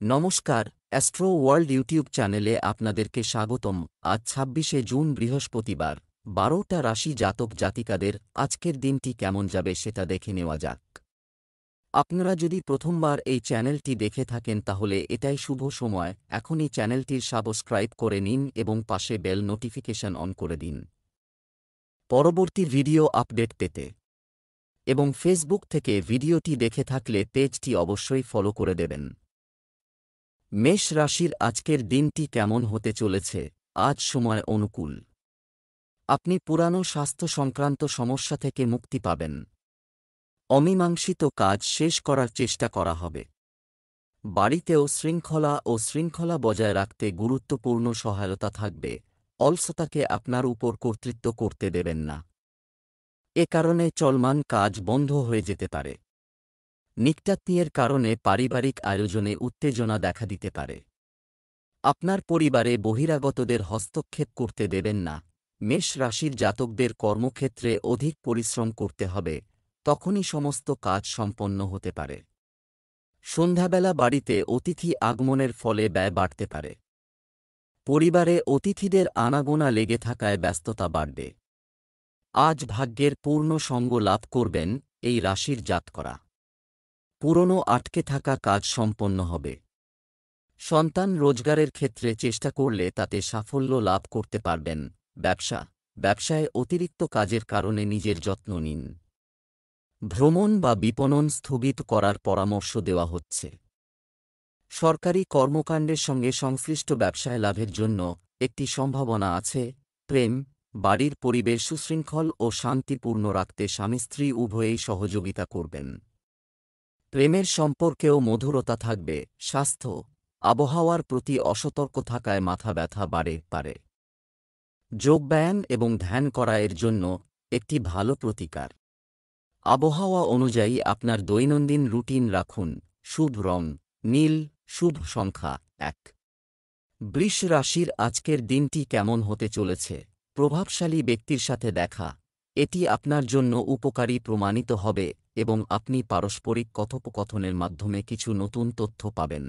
নমস্কার, astro world YouTube চ্যানেলে আপনাদেরকে স্বাগতম। আজ ২৬শে জুন বৃহস্পতিবার, ১২টা রাশি জাতক জাতিকাদের আজকের দিনটি কেমন যাবে সেটা দেখে নেওয়া যাক। আপনারা যদি প্রথমবার এই চ্যানেলটি দেখে থাকেন তাহলে এটাই শুভ সময়, এখনই চ্যানেলটির সাবস্ক্রাইব করে নিন এবং পাশে বেল নোটিফিকেশন অন করে দিন পরবর্তী ভিডিও আপডেট পেতে। এবং ফেসবুক থেকে ভিডিওটি দেখে থাকলে পেজটি অবশ্যই ফলো করে দেবেন। মেষ রাশির আজকের দিনটি কেমন হতে চলেছে? আজ সময় অনুকূল। আপনি পুরানো স্বাস্থ্য সংক্রান্ত সমস্যা থেকে মুক্তি পাবেন। অমীমাংসিত কাজ শেষ করার চেষ্টা করা হবে। বাড়িতেও শৃঙ্খলা বজায় রাখতে গুরুত্বপূর্ণ সহায়তা থাকবে। অলসতাকে আপনার উপর কর্তৃত্ব করতে দেবেন না। এ কারণে চলমান কাজ বন্ধ হয়ে যেতে পারে। নিকটাত্মীয়ের কারণে পারিবারিক আয়োজনে উত্তেজনা দেখা দিতে পারে। আপনার পরিবারে বহিরাগতদের হস্তক্ষেপ করতে দেবেন না। মেষ রাশির জাতকদের কর্মক্ষেত্রে অধিক পরিশ্রম করতে হবে, তখনই সমস্ত কাজ সম্পন্ন হতে পারে। সন্ধ্যাবেলা বাড়িতে অতিথি আগমনের ফলে ব্যয় বাড়তে পারে। পরিবারে অতিথিদের আনাগোনা লেগে থাকায় ব্যস্ততা বাড়বে। আজ ভাগ্যের পূর্ণ সঙ্গ লাভ করবেন এই রাশির জাতকরা। পুরনো আটকে থাকা কাজ সম্পন্ন হবে। সন্তান রোজগারের ক্ষেত্রে চেষ্টা করলে তাতে সাফল্য লাভ করতে পারবেন। ব্যবসায় অতিরিক্ত কাজের কারণে নিজের যত্ন নিন। ভ্রমণ বা বিপণন স্থগিত করার পরামর্শ দেওয়া হচ্ছে। সরকারি কর্মকাণ্ডের সঙ্গে সংশ্লিষ্ট ব্যবসায় লাভের জন্য একটি সম্ভাবনা আছে। প্রেম, বাড়ির পরিবেশ সুশৃঙ্খল ও শান্তিপূর্ণ রাখতে স্বামী স্ত্রী উভয়েই সহযোগিতা করবেন। প্রেমের সম্পর্কেও মধুরতা থাকবে। স্বাস্থ্য, আবহাওয়ার প্রতি অসতর্ক থাকায় মাথা ব্যথা বাড়ে পারে। যোগব্যায়াম এবং ধ্যান করা এর জন্য একটি ভালো প্রতিকার। আবহাওয়া অনুযায়ী আপনার দৈনন্দিন রুটিন রাখুন। শুভ রং নীল, শুভ সংখ্যা ১। বৃষ রাশির আজকের দিনটি কেমন হতে চলেছে? প্রভাবশালী ব্যক্তির সাথে দেখা, এটি আপনার জন্য উপকারী প্রমাণিত হবে এবং আপনি পারস্পরিক কথোপকথনের মাধ্যমে কিছু নতুন তথ্য পাবেন।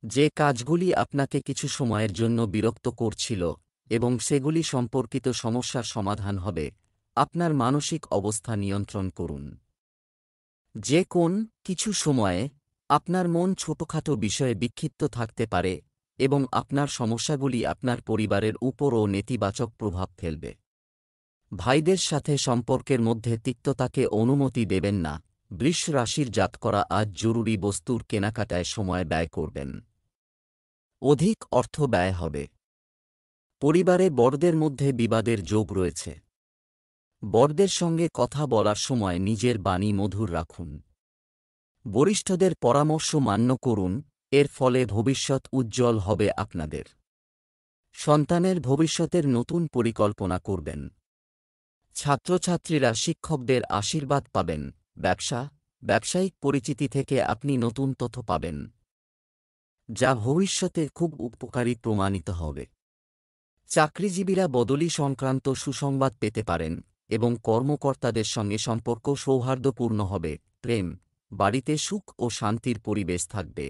যে কাজগুলি আপনাকে কিছু সময়ের জন্য বিরক্ত করছিল এবং সেগুলি সম্পর্কিত সমস্যার সমাধান হবে। আপনার মানসিক অবস্থা নিয়ন্ত্রণ করুন। কিছু সময়ে আপনার মন ছোটখাটো বিষয়ে বিক্ষিপ্ত থাকতে পারে এবং আপনার সমস্যাগুলি আপনার পরিবারের উপরও নেতিবাচক প্রভাব ফেলবে। ভাইদের সাথে সম্পর্কের মধ্যে তিক্ততাকে অনুমতি দেবেন না। বৃষ রাশির জাতকরা আজ জরুরি বস্তুর কেনাকাটায় সময় ব্যয় করবেন। অধিক অর্থ ব্যয় হবে। পরিবারে বড়দের মধ্যে বিবাদের যোগ রয়েছে। বড়দের সঙ্গে কথা বলার সময় নিজের বাণী মধুর রাখুন। বরিষ্ঠদের পরামর্শ মান্য করুন, এর ফলে ভবিষ্যৎ উজ্জ্বল হবে আপনাদের। সন্তানের ভবিষ্যতের নতুন পরিকল্পনা করবেন। ছাত্রছাত্রীরা শিক্ষকদের আশীর্বাদ পাবেন। ব্যবসায়িক পরিচিতি থেকে আপনি নতুন তথ্য পাবেন, যা ভবিষ্যতে খুব উপকারী প্রমাণিত হবে। চাকরিজীবীরা বদলি সংক্রান্ত সুসংবাদ পেতে পারেন এবং কর্মকর্তাদের সঙ্গে সম্পর্ক সৌহার্দ্যপূর্ণ হবে। প্রেম, বাড়িতে সুখ ও শান্তির পরিবেশ থাকবে।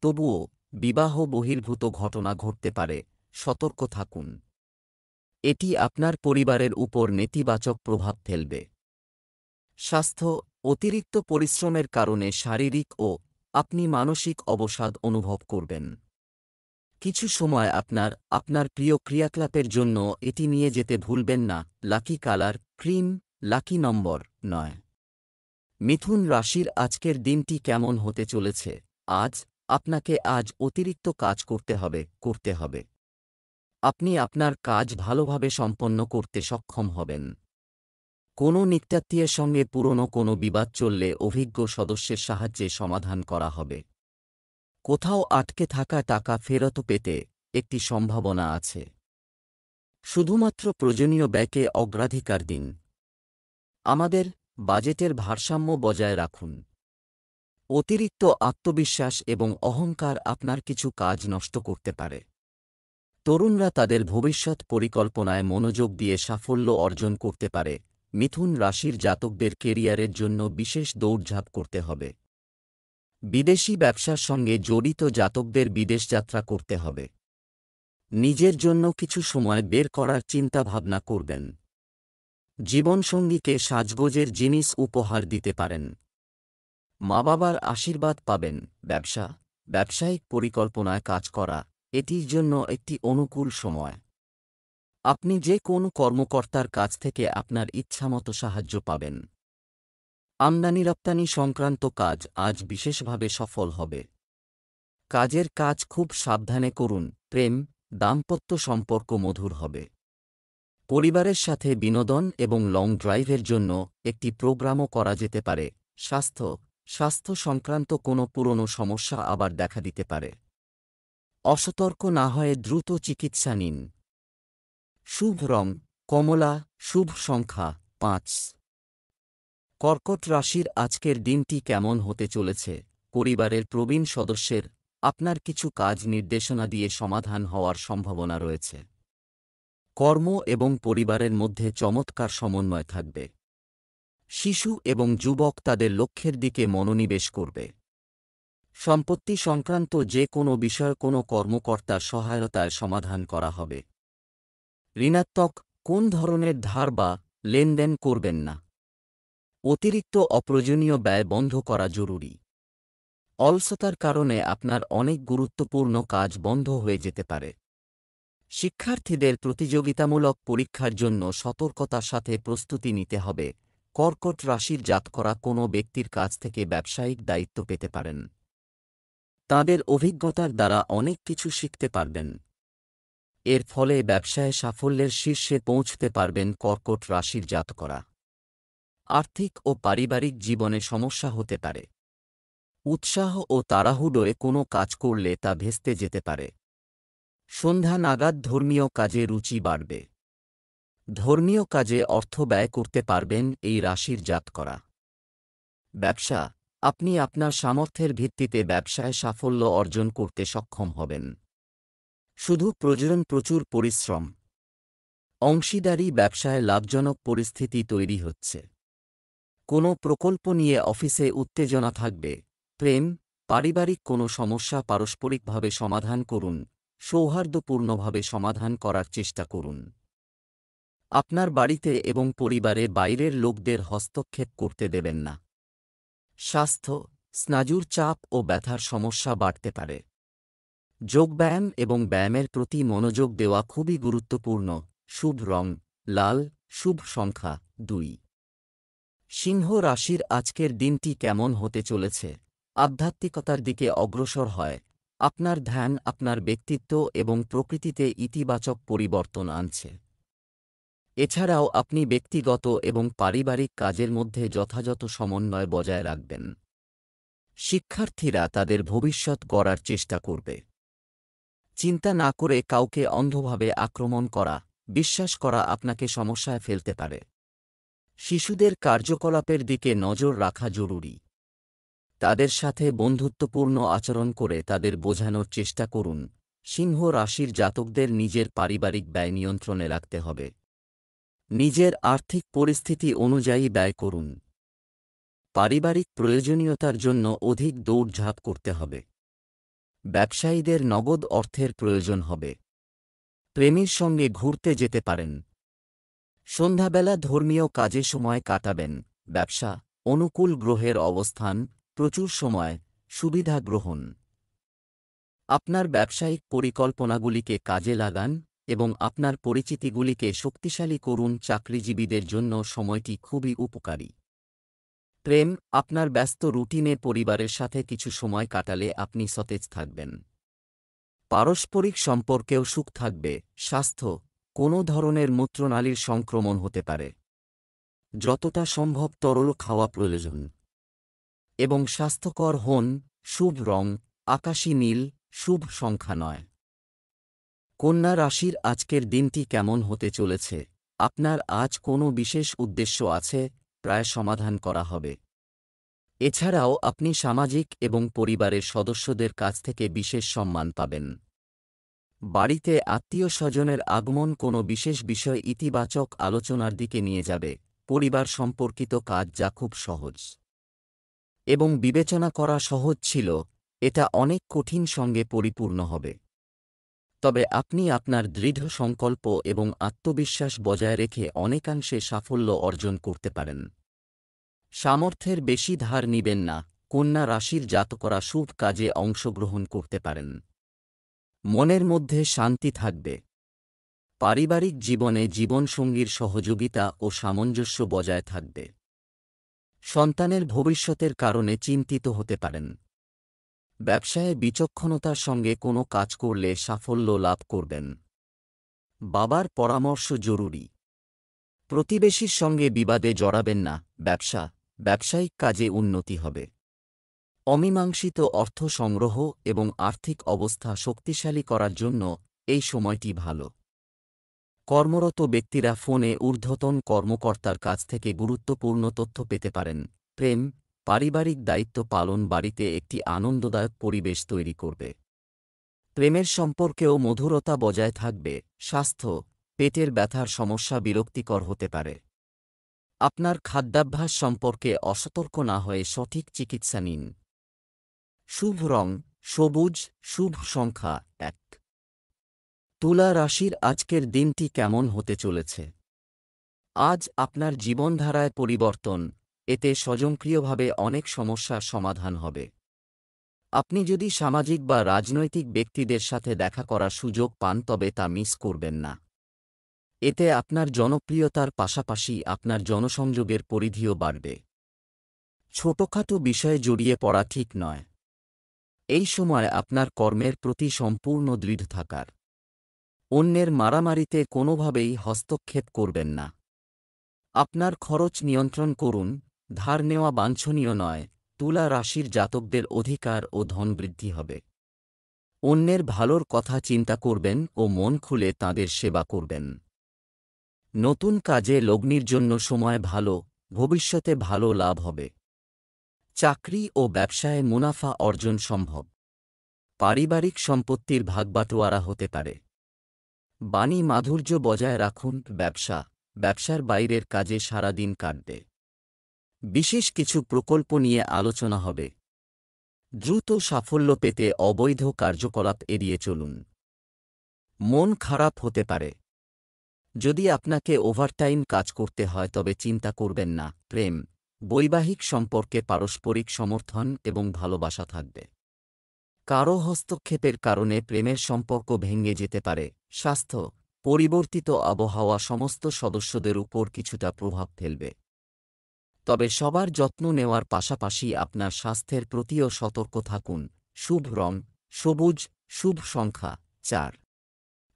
তবুও বিবাহ বহির্ভূত ঘটনা ঘটতে পারে, সতর্ক থাকুন। এটি আপনার পরিবারের উপর নেতিবাচক প্রভাব ফেলবে। স্বাস্থ্য, অতিরিক্ত পরিশ্রমের কারণে শারীরিক ও আপনি মানসিক অবসাদ অনুভব করবেন। কিছু সময় আপনার প্রিয় ক্রিয়াকলাপের জন্য এটি নিয়ে যেতে ভুলবেন না। লাকি কালার ক্রিম, লাকি নম্বর ৯। মিথুন রাশির আজকের দিনটি কেমন হতে চলেছে? আপনাকে অতিরিক্ত কাজ করতে হবে। আপনি আপনার কাজ ভালোভাবে সম্পন্ন করতে সক্ষম হবেন। কোনো নিকটাত্মীয়ের সঙ্গে পুরনো কোনো বিবাদ চললে অভিজ্ঞ সদস্যের সাহায্যে সমাধান করা হবে। কোথাও আটকে থাকা টাকা ফেরত পেতে একটি সম্ভাবনা আছে। শুধুমাত্র প্রয়োজনীয় ব্যয়কে অগ্রাধিকার দিন। আমাদের বাজেটের ভারসাম্য বজায় রাখুন। অতিরিক্ত আত্মবিশ্বাস এবং অহংকার আপনার কিছু কাজ নষ্ট করতে পারে। তরুণরা তাদের ভবিষ্যৎ পরিকল্পনায় মনোযোগ দিয়ে সাফল্য অর্জন করতে পারে। মিথুন রাশির জাতকদের কেরিয়ারের জন্য বিশেষ দৌড়ঝাঁপ করতে হবে। বিদেশি ব্যবসার সঙ্গে জড়িত জাতকদের বিদেশ যাত্রা করতে হবে। নিজের জন্য কিছু সময় বের করার চিন্তা ভাবনা করবেন। জীবনসঙ্গীকে সাজগোজের জিনিস উপহার দিতে পারেন। মা বাবার আশীর্বাদ পাবেন। ব্যবসায়িক পরিকল্পনায় কাজ করা, এটির জন্য একটি অনুকূল সময়। আপনি যে কোনো কর্মকর্তার কাছ থেকে আপনার ইচ্ছামতো সাহায্য পাবেন। আমদানি রপ্তানি সংক্রান্ত কাজ আজ বিশেষভাবে সফল হবে। কাজের কাজ খুব সাবধানে করুন। দাম্পত্য সম্পর্ক মধুর হবে। পরিবারের সাথে বিনোদন এবং লং ড্রাইভের জন্য একটি প্রোগ্রামও করা যেতে পারে। স্বাস্থ্য সংক্রান্ত কোনো পুরনো সমস্যা আবার দেখা দিতে পারে। অসতর্ক না হয়ে দ্রুত চিকিৎসা নিন। শুভ রং কমলা, শুভ সংখ্যা 5। কর্কট রাশির আজকের দিনটি কেমন হতে চলেছে? পরিবারের প্রবীণ সদস্যের আপনার কিছু কাজ নির্দেশনা দিয়ে সমাধান হওয়ার সম্ভাবনা রয়েছে। কর্ম এবং পরিবারের মধ্যে চমৎকার সমন্বয় থাকবে। শিশু এবং যুবক তাদের লক্ষ্যের দিকে মনোনিবেশ করবে। সম্পত্তি সংক্রান্ত যে কোনো বিষয় কোনো কর্মকর্তার সহায়তায় সমাধান করা হবে। ঋণাত্মক কোন ধরনের ধার বা লেনদেন করবেন না। অতিরিক্ত অপ্রয়োজনীয় ব্যয় বন্ধ করা জরুরি। অলসতার কারণে আপনার অনেক গুরুত্বপূর্ণ কাজ বন্ধ হয়ে যেতে পারে। শিক্ষার্থীদের প্রতিযোগিতামূলক পরীক্ষার জন্য সতর্কতার সাথে প্রস্তুতি নিতে হবে। কর্কট রাশির জাতকরা কোনো ব্যক্তির কাছ থেকে ব্যবসায়িক দায়িত্ব পেতে পারেন। তাঁদের অভিজ্ঞতার দ্বারা অনেক কিছু শিখতে পারবেন। এর ফলে ব্যবসায় সাফল্যের শীর্ষে পৌঁছতে পারবেন কর্কট রাশির জাতকরা। আর্থিক ও পারিবারিক জীবনে সমস্যা হতে পারে। উৎসাহ ও তাড়াহুড়োয় কোনো কাজ করলে তা ভেস্তে যেতে পারে। সন্ধ্যা নাগাদ ধর্মীয় কাজে রুচি বাড়বে। ধর্মীয় কাজে অর্থ ব্যয় করতে পারবেন এই রাশির জাতকরা। ব্যবসা আপনি আপনার সামর্থ্যের ভিত্তিতে ব্যবসায় সাফল্য অর্জন করতে সক্ষম হবেন। শুধু প্রয়োজন প্রচুর পরিশ্রম। অংশীদারি ব্যবসায় লাভজনক পরিস্থিতি তৈরি হচ্ছে। কোনো প্রকল্প নিয়ে অফিসে উত্তেজনা থাকবে। পারিবারিক কোনো সমস্যা পারস্পরিকভাবে সমাধান করুন। সৌহার্দ্যপূর্ণভাবে সমাধান করার চেষ্টা করুন। আপনার বাড়িতে এবং পরিবারে বাইরের লোকদের হস্তক্ষেপ করতে দেবেন না। স্বাস্থ্য স্নায়ুর চাপ ও ব্যথার সমস্যা বাড়তে পারে। যোগব্যায়াম এবং ব্যায়ামের প্রতি মনোযোগ দেওয়া খুবই গুরুত্বপূর্ণ। শুভ রং লাল, শুভ সংখ্যা 2। সিংহ রাশির আজকের দিনটি কেমন হতে চলেছে? আধ্যাত্মিকতার দিকে অগ্রসর হয়। আপনার ধ্যান আপনার ব্যক্তিত্ব এবং প্রকৃতিতে ইতিবাচক পরিবর্তন আনছে। এছাড়াও আপনি ব্যক্তিগত এবং পারিবারিক কাজের মধ্যে যথাযথ সমন্বয় বজায় রাখবেন। শিক্ষার্থীরা তাদের ভবিষ্যৎ গড়ার চেষ্টা করবে। চিন্তা না করে কাউকে অন্ধভাবে আক্রমণ করা, বিশ্বাস করা আপনাকে সমস্যায় ফেলতে পারে। শিশুদের কার্যকলাপের দিকে নজর রাখা জরুরি। তাদের সাথে বন্ধুত্বপূর্ণ আচরণ করে তাদের বোঝানোর চেষ্টা করুন। সিংহ রাশির জাতকদের নিজের পারিবারিক ব্যয় নিয়ন্ত্রণে রাখতে হবে। নিজের আর্থিক পরিস্থিতি অনুযায়ী ব্যয় করুন। পারিবারিক প্রয়োজনীয়তার জন্য অধিক দৌড়ঝাঁপ করতে হবে। ব্যবসায়ীদের নগদ অর্থের প্রয়োজন হবে। প্রেমীর সঙ্গে ঘুরতে যেতে পারেন। সন্ধ্যাবেলা ধর্মীয় কাজে সময় কাটাবেন। ব্যবসা অনুকূল গ্রহের অবস্থান, প্রচুর সময়, সুবিধা গ্রহণ। আপনার ব্যবসায়িক পরিকল্পনাগুলিকে কাজে লাগান এবং আপনার পরিচিতিগুলিকে শক্তিশালী করুন। চাকরিজীবীদের জন্য সময়টি খুবই উপকারী। আপনার ব্যস্ত রুটিনে পরিবারের সাথে কিছু সময় কাটালে আপনি সতেজ থাকবেন। পারস্পরিক সম্পর্কেও সুখ থাকবে। স্বাস্থ্য কোনো ধরনের মূত্রনালীর সংক্রমণ হতে পারে। যতটা সম্ভব তরল খাওয়া প্রয়োজন এবং স্বাস্থ্যকর হন। শুভ রং আকাশী নীল, শুভ সংখ্যা 9। কন্যা রাশির আজকের দিনটি কেমন হতে চলেছে? আপনার আজ কোনো বিশেষ উদ্দেশ্য আছে, প্রায় সমাধান করা হবে। এছাড়াও আপনি সামাজিক এবং পরিবারের সদস্যদের কাছ থেকে বিশেষ সম্মান পাবেন। বাড়িতে আত্মীয় স্বজনের আগমন কোনো বিশেষ বিষয় ইতিবাচক আলোচনার দিকে নিয়ে যাবে। পরিবার সম্পর্কিত কাজ যা খুব সহজ। এবং বিবেচনা করা সহজ ছিল, এটা অনেক কঠিন সঙ্গে পরিপূর্ণ হবে। তবে আপনি আপনার দৃঢ় সংকল্প এবং আত্মবিশ্বাস বজায় রেখে অনেকাংশে সাফল্য অর্জন করতে পারেন। সামর্থ্যের বেশি ধার নিবেন না। কন্যা রাশির জাতকরা শুভ কাজে অংশগ্রহণ করতে পারেন। মনের মধ্যে শান্তি থাকবে। পারিবারিক জীবনে জীবনসঙ্গীর সহযোগিতা ও সামঞ্জস্য বজায় থাকবে। সন্তানের ভবিষ্যতের কারণে চিন্তিত হতে পারেন। ব্যবসায়ে বিচক্ষণতার সঙ্গে কোনো কাজ করলে সাফল্য লাভ করবেন। বাবার পরামর্শ জরুরি। প্রতিবেশীর সঙ্গে বিবাদে জড়াবেন না। ব্যবসায়িক কাজে উন্নতি হবে। অমীমাংসিত অর্থ সংগ্রহ এবং আর্থিক অবস্থা শক্তিশালী করার জন্য এই সময়টি ভালো। কর্মরত ব্যক্তিরা ফোনে ঊর্ধ্বতন কর্মকর্তার কাছ থেকে গুরুত্বপূর্ণ তথ্য পেতে পারেন। প্রেম, পারিবারিক দায়িত্ব পালন বাড়িতে একটি আনন্দদায়ক পরিবেশ তৈরি করবে। প্রেমের সম্পর্কেও মধুরতা বজায় থাকবে। স্বাস্থ্য, পেটের ব্যথার সমস্যা বিরক্তিকর হতে পারে। আপনার খাদ্যাভ্যাস সম্পর্কে অসতর্ক না হয়ে সঠিক চিকিৎসা নিন। শুভ রং সবুজ, শুভ সংখ্যা 1। তুলা রাশির আজকের দিনটি কেমন হতে চলেছে? আজ আপনার জীবনধারায় পরিবর্তন, এতে স্বয়ংক্রিয়ভাবে অনেক সমস্যার সমাধান হবে। আপনি যদি সামাজিক বা রাজনৈতিক ব্যক্তিদের সাথে দেখা করার সুযোগ পান তবে তা মিস করবেন না। এতে আপনার জনপ্রিয়তার পাশাপাশি আপনার জনসংযোগের পরিধিও বাড়বে। ছোটখাটো বিষয়ে জড়িয়ে পড়া ঠিক নয়। এই সময় আপনার কর্মের প্রতি সম্পূর্ণ দৃঢ় থাকার। অন্যের মারামারিতে কোনোভাবেই হস্তক্ষেপ করবেন না। আপনার খরচ নিয়ন্ত্রণ করুন। ধার নেওয়া বাঞ্ছনীয় নয়। তুলা রাশির জাতকদের অধিকার ও ধন বৃদ্ধি হবে। অন্যের ভালোর কথা চিন্তা করবেন ও মন খুলে তাঁদের সেবা করবেন। নতুন কাজে লগ্নির জন্য সময় ভালো, ভবিষ্যতে ভালো লাভ হবে। চাকরি ও ব্যবসায়ে মুনাফা অর্জন সম্ভব। পারিবারিক সম্পত্তির ভাগবাটোয়ারা হতে পারে। বাণী মাধুর্য বজায় রাখুন। ব্যবসার বাইরের কাজে সারাদিন কাটবে। বিশেষ কিছু প্রকল্প নিয়ে আলোচনা হবে। দ্রুত সাফল্য পেতে অবৈধ কার্যকলাপ এড়িয়ে চলুন। মন খারাপ হতে পারে। যদি আপনাকে ওভারটাইম কাজ করতে হয় তবে চিন্তা করবেন না। প্রেম, বৈবাহিক সম্পর্কে পারস্পরিক সমর্থন এবং ভালোবাসা থাকবে। কারো হস্তক্ষেপের কারণে প্রেমের সম্পর্ক ভেঙে যেতে পারে। স্বাস্থ্য, পরিবর্তিত আবহাওয়া সমস্ত সদস্যদের উপর কিছুটা প্রভাব ফেলবে। তবে সবার যত্ন নেওয়ার পাশাপাশি আপনার স্বাস্থ্যের প্রতিও সতর্ক থাকুন। শুভ রং সবুজ, শুভ সংখ্যা 4।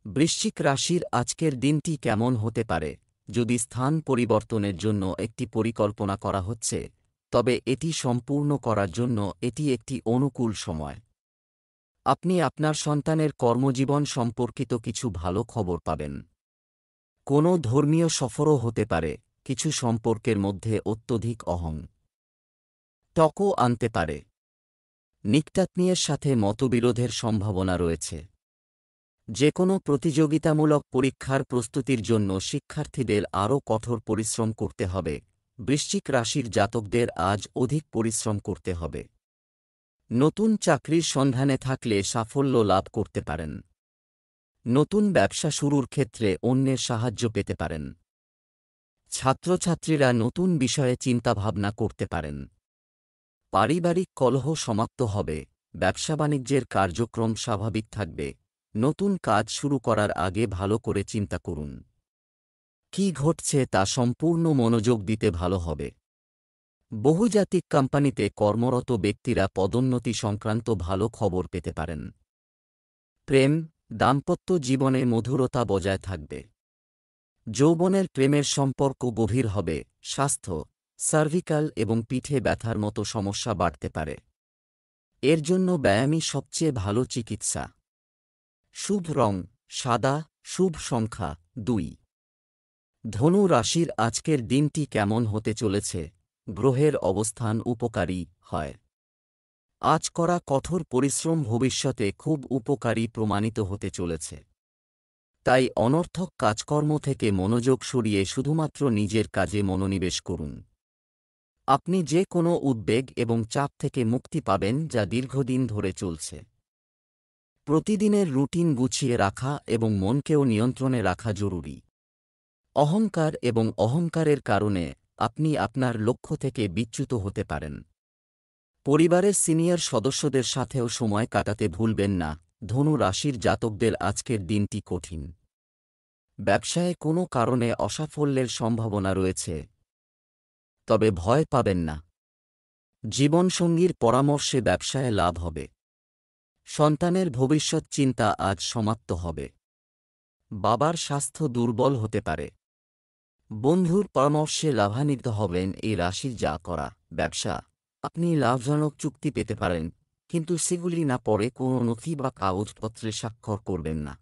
বৃশ্চিক রাশির আজকের দিনটি কেমন হতে পারে? যদি স্থান পরিবর্তনের জন্য একটি পরিকল্পনা করা হচ্ছে, তবে এটি সম্পূর্ণ করার জন্য এটি একটি অনুকূল সময়। আপনি আপনার সন্তানের কর্মজীবন সম্পর্কিত কিছু ভালো খবর পাবেন। কোনো ধর্মীয় সফরও হতে পারে। কিছু সম্পর্কের মধ্যে অত্যধিক টকও আনতে পারে। নিকটাত্মীয়ের সাথে মতবিরোধের সম্ভাবনা রয়েছে। যে কোনো প্রতিযোগিতামূলক পরীক্ষার প্রস্তুতির জন্য শিক্ষার্থীদের আরও কঠোর পরিশ্রম করতে হবে। বৃশ্চিক রাশির জাতকদের আজ অধিক পরিশ্রম করতে হবে। নতুন চাকরির সন্ধানে থাকলে সাফল্য লাভ করতে পারেন। নতুন ব্যবসা শুরুর ক্ষেত্রে অন্যের সাহায্য পেতে পারেন। ছাত্রছাত্রীরা নতুন বিষয়ে চিন্তাভাবনা করতে পারেন। পারিবারিক কলহ সমাপ্ত হবে। ব্যবসা-বাণিজ্যের কার্যক্রম স্বাভাবিক থাকবে। নতুন কাজ শুরু করার আগে ভালো করে চিন্তা করুন। কি ঘটছে তা সম্পূর্ণ মনোযোগ দিতে ভালো হবে। বহুজাতিক কোম্পানিতে কর্মরত ব্যক্তিরা পদোন্নতি সংক্রান্ত ভালো খবর পেতে পারেন। প্রেম, দাম্পত্য জীবনে মধুরতা বজায় থাকবে। যৌবনের প্রেমের সম্পর্ক গভীর হবে। স্বাস্থ্য, সার্ভিক্যাল এবং পিঠে ব্যথার মতো সমস্যা বাড়তে পারে। এর জন্য ব্যায়ামই সবচেয়ে ভালো চিকিৎসা। শুভ রং সাদা, শুভ সংখ্যা 2। ধনু রাশির আজকের দিনটি কেমন হতে চলেছে? গ্রহের অবস্থান উপকারী হয়। আজ করা কঠোর পরিশ্রম ভবিষ্যতে খুব উপকারী প্রমাণিত হতে চলেছে। তাই অনর্থক কাজকর্ম থেকে মনোযোগ সরিয়ে শুধুমাত্র নিজের কাজে মনোনিবেশ করুন। আপনি যে কোনো উদ্বেগ এবং চাপ থেকে মুক্তি পাবেন যা দীর্ঘদিন ধরে চলছে। প্রতিদিনের রুটিন গুছিয়ে রাখা এবং মনকেও নিয়ন্ত্রণে রাখা জরুরি। অহংকার এবং অহংকারের কারণে আপনি আপনার লক্ষ্য থেকে বিচ্যুত হতে পারেন। পরিবারের সিনিয়র সদস্যদের সাথেও সময় কাটাতে ভুলবেন না। ধনু রাশির জাতকদের আজকের দিনটি কঠিন। ব্যবসায়ে কোনো কারণে অসাফল্যের সম্ভাবনা রয়েছে, তবে ভয় পাবেন না। জীবনসঙ্গীর পরামর্শে ব্যবসায়ে লাভ হবে। সন্তানের ভবিষ্যৎ চিন্তা আজ সমাপ্ত হবে। বাবার স্বাস্থ্য দুর্বল হতে পারে। বন্ধুর পরামর্শে লাভান্বিত হবেন এই রাশির জাতকরা। ব্যবসা, আপনি লাভজনক চুক্তি পেতে পারেন, কিন্তু সেগুলি না পড়ে কোনো নথি বা কাগজপত্রে স্বাক্ষর করবেন না।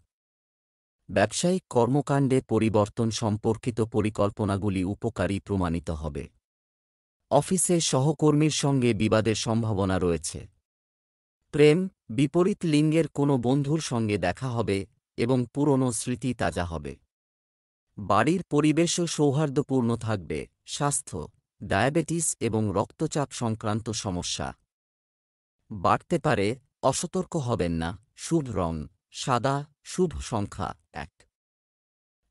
ব্যবসায়িক কর্মকাণ্ডে পরিবর্তন সম্পর্কিত পরিকল্পনাগুলি উপকারী প্রমাণিত হবে। অফিসে সহকর্মীর সঙ্গে বিবাদের সম্ভাবনা রয়েছে। প্রেম, বিপরীত লিঙ্গের কোনো বন্ধুর সঙ্গে দেখা হবে এবং পুরনো স্মৃতি তাজা হবে। বাড়ির পরিবেশও সৌহার্দ্যপূর্ণ থাকবে। স্বাস্থ্য, ডায়াবেটিস এবং রক্তচাপ সংক্রান্ত সমস্যা বাড়তে পারে, অসতর্ক হবেন না। শুভ রং সাদা, শুভ সংখ্যা 1।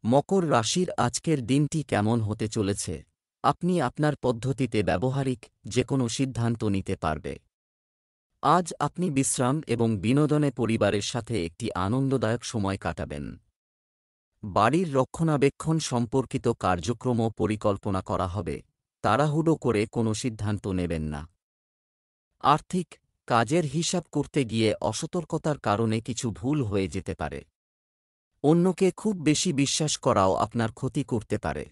মকর রাশির আজকের দিনটি কেমন হতে চলেছে? আপনি আপনার পদ্ধতিতে ব্যবহারিক যেকোনো সিদ্ধান্ত নিতে পারবে। আজ আপনি বিশ্রাম এবং বিনোদনে পরিবারের সাথে একটি আনন্দদায়ক সময় কাটাবেন। বাড়ির রক্ষণাবেক্ষণ সম্পর্কিত কার্যক্রমও পরিকল্পনা করা হবে। তাড়াহুড়ো করে কোনো সিদ্ধান্ত নেবেন না। আর্থিক, কাজের হিসাব করতে গিয়ে অসতর্কতার কারণে কিছু ভুল হয়ে যেতে পারে। অন্যকে খুব বেশি বিশ্বাস করাও আপনার ক্ষতি করতে পারে।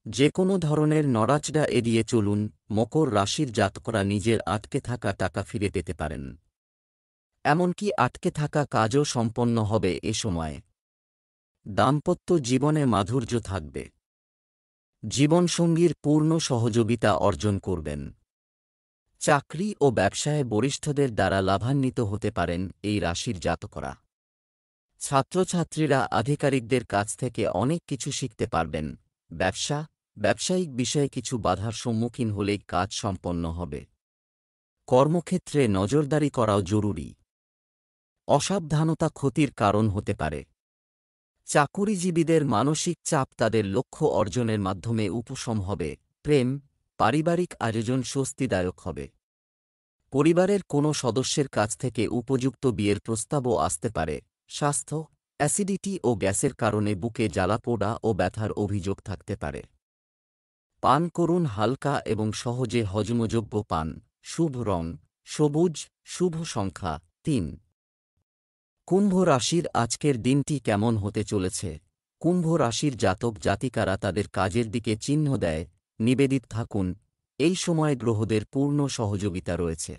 যে কোনো ধরনের নড়াচড়া এড়িয়ে চলুন। মকর রাশির জাতকরা নিজের আটকে থাকা টাকা ফিরে পেতে পারেন। এমনকি আটকে থাকা কাজও সম্পন্ন হবে এ সময়ে। দাম্পত্য জীবনে মাধুর্য থাকবে। জীবনসঙ্গীর পূর্ণ সহযোগিতা অর্জন করবেন। চাকরি ও ব্যবসায়ে বরিষ্ঠদের দ্বারা লাভান্বিত হতে পারেন এই রাশির জাতকরা। ছাত্রছাত্রীরা আধিকারিকদের কাছ থেকে অনেক কিছু শিখতে পারবেন। ব্যবসায়িক বিষয়ে কিছু বাধার সম্মুখীন হলেই কাজ সম্পন্ন হবে। কর্মক্ষেত্রে নজরদারি করাও জরুরি। অসাবধানতা ক্ষতির কারণ হতে পারে। চাকুরিজীবীদের মানসিক চাপ তাদের লক্ষ্য অর্জনের মাধ্যমে উপশম হবে। প্রেম, পারিবারিক আয়োজন স্বস্তিদায়ক হবে। পরিবারের কোনো সদস্যের কাছ থেকে উপযুক্ত বিয়ের প্রস্তাবও আসতে পারে। স্বাস্থ্য, অ্যাসিডিটি ও গ্যাসের কারণে বুকে জ্বালাপোড়া ও ব্যথার অভিযোগ থাকতে পারে। পান করুন হালকা এবং সহজে হজমযোগ্য পান। শুভ রং সবুজ, শুভ সংখ্যা 3। কুম্ভ রাশির আজকের দিনটি কেমন হতে চলেছে? কুম্ভ রাশির জাতক জাতিকারা তাদের কাজের দিকে চিহ্ন দেয়। নিবেদিত থাকুন। এই সময় গ্রহদের পূর্ণ সহযোগিতা রয়েছে।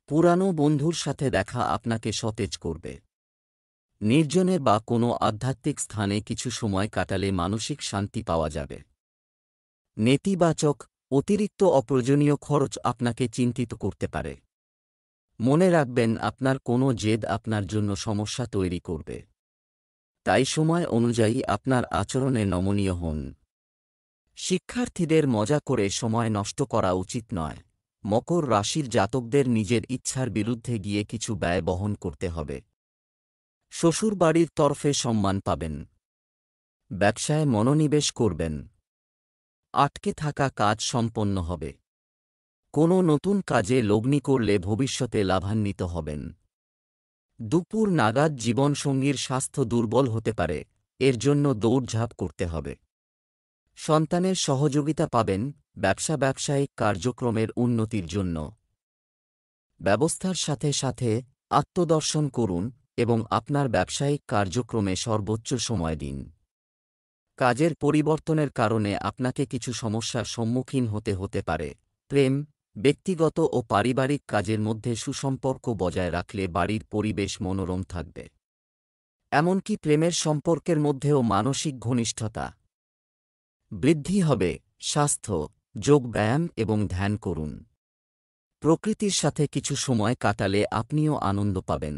পুরানো বন্ধুর সাথে দেখা আপনাকে সতেজ করবে। নির্জনে বা কোনো আধ্যাত্মিক স্থানে কিছু সময় কাটালে মানসিক শান্তি পাওয়া যাবে। নেতিবাচক, অতিরিক্ত অপ্রয়োজনীয় খরচ আপনাকে চিন্তিত করতে পারে। মনে রাখবেন, আপনার কোনো জেদ আপনার জন্য সমস্যা তৈরি করবে। তাই সময় অনুযায়ী আপনার আচরণে নমনীয় হন। শিক্ষার্থীদের মজা করে সময় নষ্ট করা উচিত নয়। মকর রাশির জাতকদের নিজের ইচ্ছার বিরুদ্ধে গিয়ে কিছু ব্যয় বহন করতে হবে। শ্বশুরবাড়ির তরফে সম্মান পাবেন। ব্যবসায় মনোনিবেশ করবেন। আটকে থাকা কাজ সম্পন্ন হবে। কোনো নতুন কাজে লগ্নি করলে ভবিষ্যতে লাভান্বিত হবেন। দুপুর নাগাদ জীবনসঙ্গীর স্বাস্থ্য দুর্বল হতে পারে, এর জন্য দৌড়ঝাঁপ করতে হবে। সন্তানের সহযোগিতা পাবেন। ব্যবসায়িক কার্যক্রমের উন্নতির জন্য ব্যবস্থার সাথে সাথে আত্মদর্শন করুন এবং আপনার ব্যবসায়িক কার্যক্রমে সর্বোচ্চ সময় দিন। কাজের পরিবর্তনের কারণে আপনাকে কিছু সমস্যার সম্মুখীন হতে পারে। প্রেম, ব্যক্তিগত ও পারিবারিক কাজের মধ্যে সুসম্পর্ক বজায় রাখলে বাড়ির পরিবেশ মনোরম থাকবে। এমনকি প্রেমের সম্পর্কের মধ্যেও মানসিক ঘনিষ্ঠতা বৃদ্ধি হবে। স্বাস্থ্য, যোগ ব্যায়াম এবং ধ্যান করুন। প্রকৃতির সাথে কিছু সময় কাটালে আপনিও আনন্দ পাবেন।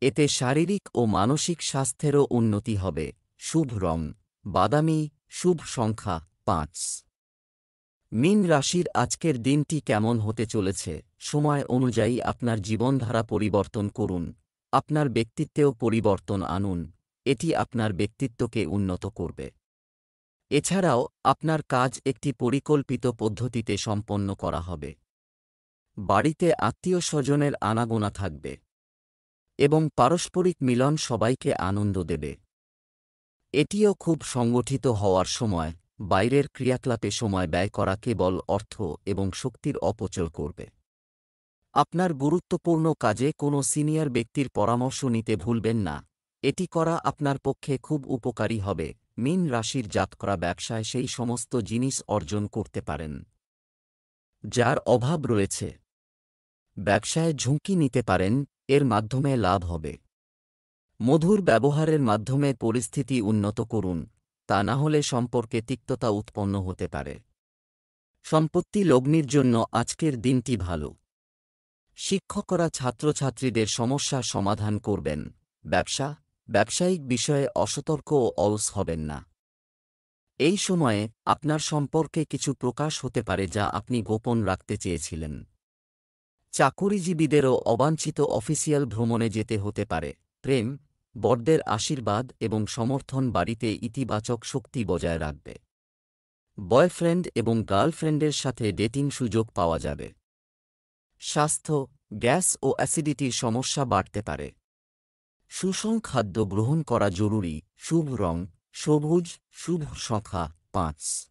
এতে শারীরিক ও মানসিক স্বাস্থ্যেরও উন্নতি হবে। শুভ রং বাদামি, শুভ সংখ্যা 5। মীন রাশির আজকের দিনটি কেমন হতে চলেছে? সময় অনুযায়ী আপনার জীবনধারা পরিবর্তন করুন, আপনার ব্যক্তিত্বেও পরিবর্তন আনুন, এটি আপনার ব্যক্তিত্বকে উন্নত করবে। এছাড়াও আপনার কাজ একটি পরিকল্পিত পদ্ধতিতে সম্পন্ন করা হবে। বাড়িতে আত্মীয়-স্বজনের আনাগোনা থাকবে এবং পারস্পরিক মিলন সবাইকে আনন্দ দেবে। এটিও খুব সংগঠিত হওয়ার সময়। বাইরের ক্রিয়াকলাপে সময় ব্যয় করা কেবল অর্থ এবং শক্তির অপচয় করবে। আপনার গুরুত্বপূর্ণ কাজে কোনো সিনিয়র ব্যক্তির পরামর্শ নিতে ভুলবেন না, এটি করা আপনার পক্ষে খুব উপকারী হবে। মীন রাশির জাতকরা ব্যবসায় সেই সমস্ত জিনিস অর্জন করতে পারেন যার অভাব রয়েছে। ব্যবসায় ঝুঁকি নিতে পারেন, এর মাধ্যমে লাভ হবে। মধুর ব্যবহারের মাধ্যমে পরিস্থিতি উন্নত করুন, তা না হলে সম্পর্কে তিক্ততা উৎপন্ন হতে পারে। সম্পত্তি লগ্নির জন্য আজকের দিনটি ভালো। শিক্ষকরা ছাত্রছাত্রীদের সমস্যার সমাধান করবেন। ব্যবসায়িক বিষয়ে অসতর্ক ও অলস হবেন না। এই সময়ে আপনার সম্পর্কে কিছু প্রকাশ হতে পারে যা আপনি গোপন রাখতে চেয়েছিলেন। চাকুরিজীবীদেরও অবাঞ্ছিত অফিসিয়াল ভ্রমণে যেতে হতে পারে। প্রেম, বড়দের আশীর্বাদ এবং সমর্থন বাড়িতে ইতিবাচক শক্তি বজায় রাখবে। বয়ফ্রেন্ড এবং গার্লফ্রেন্ডের সাথে ডেটিং সুযোগ পাওয়া যাবে। স্বাস্থ্য, গ্যাস ও অ্যাসিডিটির সমস্যা বাড়তে পারে। সুষম খাদ্য গ্রহণ করা জরুরি। শুভ রং সবুজ, শুভ সংখ্যা 5।